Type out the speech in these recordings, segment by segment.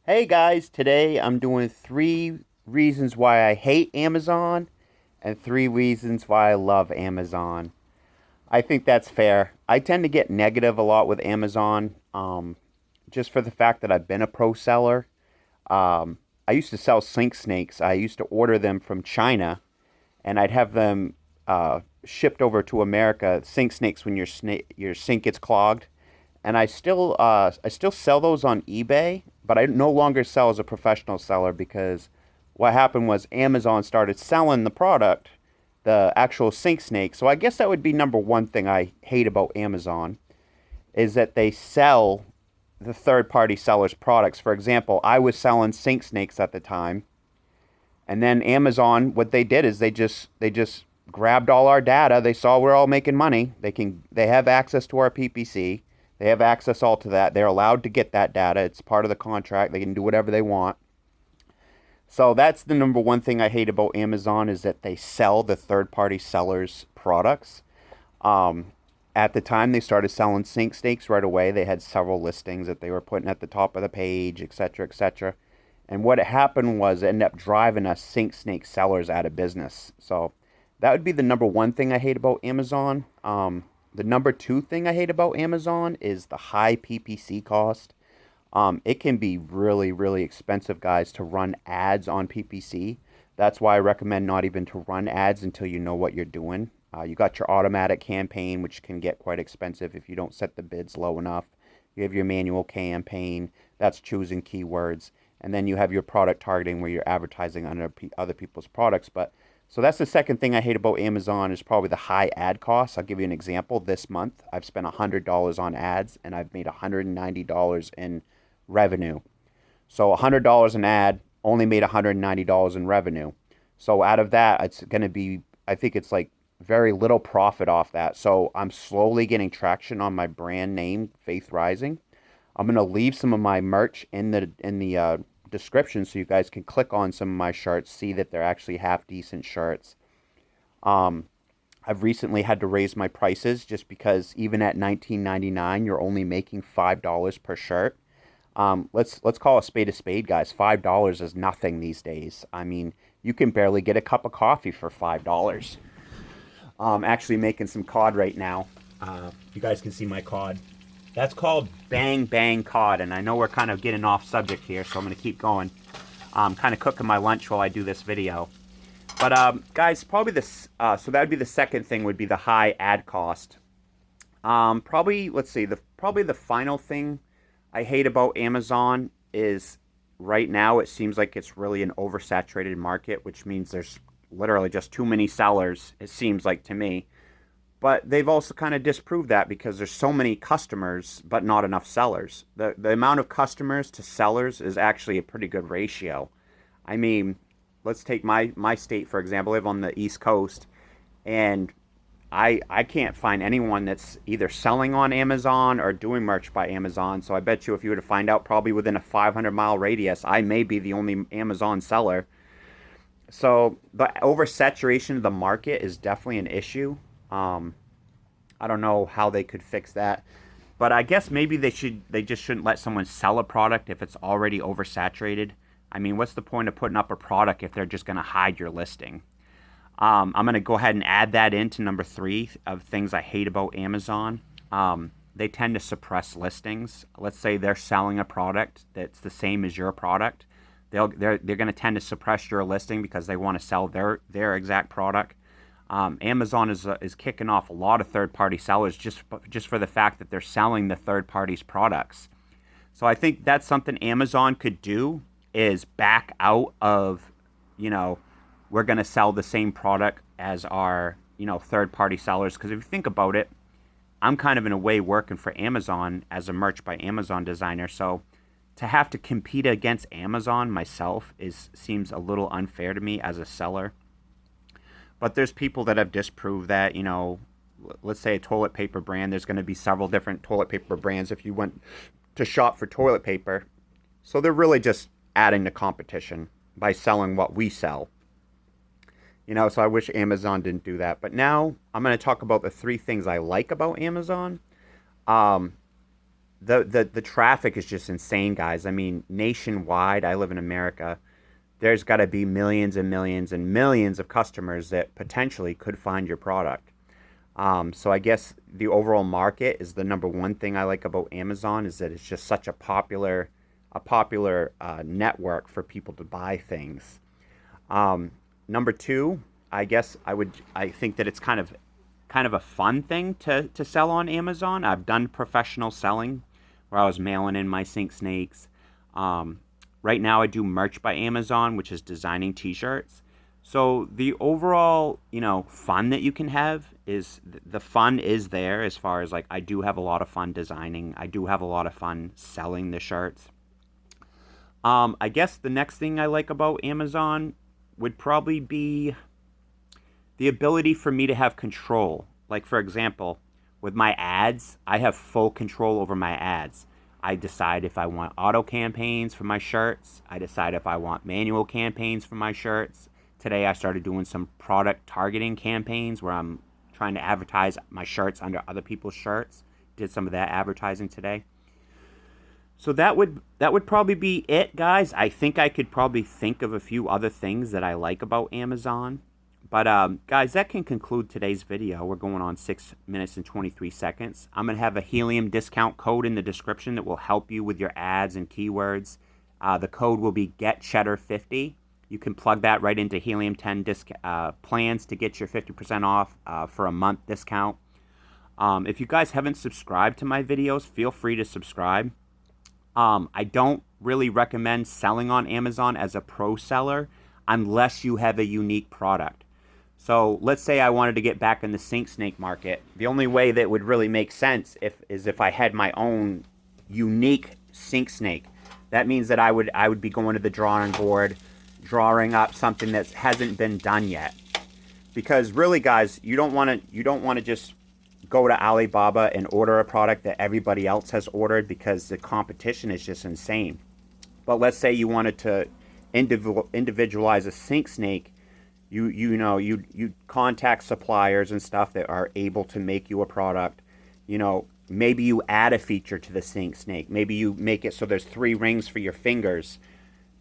Hey guys, today I'm doing 3 reasons why I hate Amazon and 3 reasons why I love Amazon. I think that's fair. I tend to get negative a lot with Amazon, just for the fact that I've been a pro seller. I used to sell sink snakes. I used to order them from China, and I'd have them shipped over to America. Sink snakes when your sink gets clogged, and I still sell those on eBay, but I no longer sell as a professional seller because what happened was Amazon started selling the product, the actual sink snake. So I guess that would be number one thing I hate about Amazon is that they sell the third party sellers products. For example, I was selling sink snakes at the time, and then Amazon, what they did is they just grabbed all our data. They saw we're all making money. They have access to our PPC. They have access all to that. They're allowed to get that data. It's part of the contract. They can do whatever they want. So that's the number one thing I hate about Amazon is that they sell the third party sellers products. Um, at the time they started selling sink steaks right away. They had several listings that they were putting at the top of the page, etc., etc. And what happened was it ended up driving us sink snake sellers out of business. So that would be the number one thing I hate about Amazon. The number two thing I hate about Amazon is the high PPC cost. It can be really, really expensive, guys, to run ads on PPC. That's why I recommend not even to run ads until you know what you're doing. You got your automatic campaign, which can get quite expensive if you don't set the bids low enough. You have your manual campaign, that's choosing keywords. And then you have your product targeting where you're advertising under other people's products. But so that's the second thing I hate about Amazon is probably the high ad costs. I'll give you an example. This month, I've spent $100 on ads and I've made $190 in revenue. So $100 an ad only made $190 in revenue. So out of that, it's going to be, I think it's like very little profit off that. So I'm slowly getting traction on my brand name, Faith Rising. I'm going to leave some of my merch in the description so you guys can click on some of my shirts, see that they're actually half decent shirts. Um, I've recently had to raise my prices just because even at 19.99, you're only making $5 per shirt. Let's call a spade, guys. $5 is nothing these days. I mean, you can barely get a cup of coffee for $5. Actually making some cod right now. You guys can see my cod. That's called Bang Bang Cod, and I know we're kind of getting off subject here, so I'm going to keep going. I'm kind of cooking my lunch while I do this video. But guys, probably this. So that would be the second thing. Would be the high ad cost. Probably let's see. The final thing I hate about Amazon is right now it seems like it's really an oversaturated market, which means there's literally just too many sellers. It seems like to me. But they've also kind of disproved that because there's so many customers, but not enough sellers. The amount of customers to sellers is actually a pretty good ratio. I mean, let's take my state for example. I live on the East Coast, and I can't find anyone that's either selling on Amazon or doing merch by Amazon. So I bet you if you were to find out probably within a 500-mile radius, I may be the only Amazon seller. So the oversaturation of the market is definitely an issue. Um, I don't know how they could fix that, but I guess maybe they just shouldn't let someone sell a product if it's already oversaturated. I mean, what's the point of putting up a product if they're just going to hide your listing? I'm going to go ahead and add that into number three of things I hate about Amazon. They tend to suppress listings. Let's say they're selling a product that's the same as your product. They're going to tend to suppress your listing because they want to sell their exact product. Amazon is kicking off a lot of third party sellers just for the fact that they're selling the third party's products. So I think that's something Amazon could do is back out of, you know, we're going to sell the same product as our, third party sellers. Because if you think about it, I'm kind of in a way working for Amazon as a merch by Amazon designer. So to have to compete against Amazon myself seems a little unfair to me as a seller. But there's people that have disproved that, let's say a toilet paper brand, there's going to be several different toilet paper brands if you went to shop for toilet paper. So they're really just adding to competition by selling what we sell. So I wish Amazon didn't do that. But now I'm going to talk about the 3 things I like about Amazon. Um, the traffic is just insane, guys. I mean, nationwide, I live in America. There's got to be millions and millions and millions of customers that potentially could find your product. So I guess the overall market is the number one thing I like about Amazon is that it's just such a popular network for people to buy things. Number two, I guess I think that it's kind of a fun thing to sell on Amazon. I've done professional selling where I was mailing in my Sink Snakes. Right now I do merch by Amazon, which is designing t-shirts. So the overall, fun that you can have is the fun is there as far as like I do have a lot of fun designing. I do have a lot of fun selling the shirts. I guess the next thing I like about Amazon would probably be the ability for me to have control. Like, for example, with my ads, I have full control over my ads. I decide if I want auto campaigns for my shirts. I decide if I want manual campaigns for my shirts. Today I started doing some product targeting campaigns where I'm trying to advertise my shirts under other people's shirts. Did some of that advertising today. So that would probably be it, guys. I think I could probably think of a few other things that I like about Amazon. But guys, that can conclude today's video. We're going on 6 minutes and 23 seconds. I'm going to have a Helium discount code in the description that will help you with your ads and keywords. The code will be GetCheddar50. You can plug that right into Helium 10 plans to get your 50% off for a month discount. If you guys haven't subscribed to my videos, feel free to subscribe. I don't really recommend selling on Amazon as a pro seller unless you have a unique product. So let's say I wanted to get back in the sink snake market. The only way that would really make sense is if I had my own unique sink snake. That means that I would be going to the drawing board, drawing up something that hasn't been done yet. Because really, guys, you don't want to just go to Alibaba and order a product that everybody else has ordered because the competition is just insane. But let's say you wanted to individualize a sink snake. You contact suppliers and stuff that are able to make you a product. Maybe you add a feature to the sink snake. Maybe you make it so there's 3 rings for your fingers.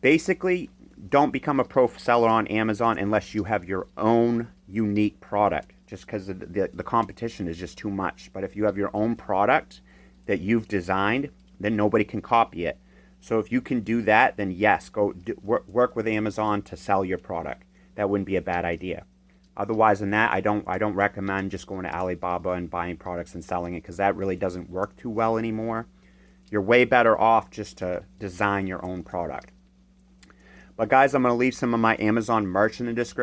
Basically, don't become a pro seller on Amazon unless you have your own unique product, just because the competition is just too much. But if you have your own product that you've designed, then nobody can copy it. So if you can do that, then yes, work with Amazon to sell your product. That wouldn't be a bad idea. Otherwise than that, I don't recommend just going to Alibaba and buying products and selling it because that really doesn't work too well anymore. You're way better off just to design your own product. But guys, I'm going to leave some of my Amazon merch in the description.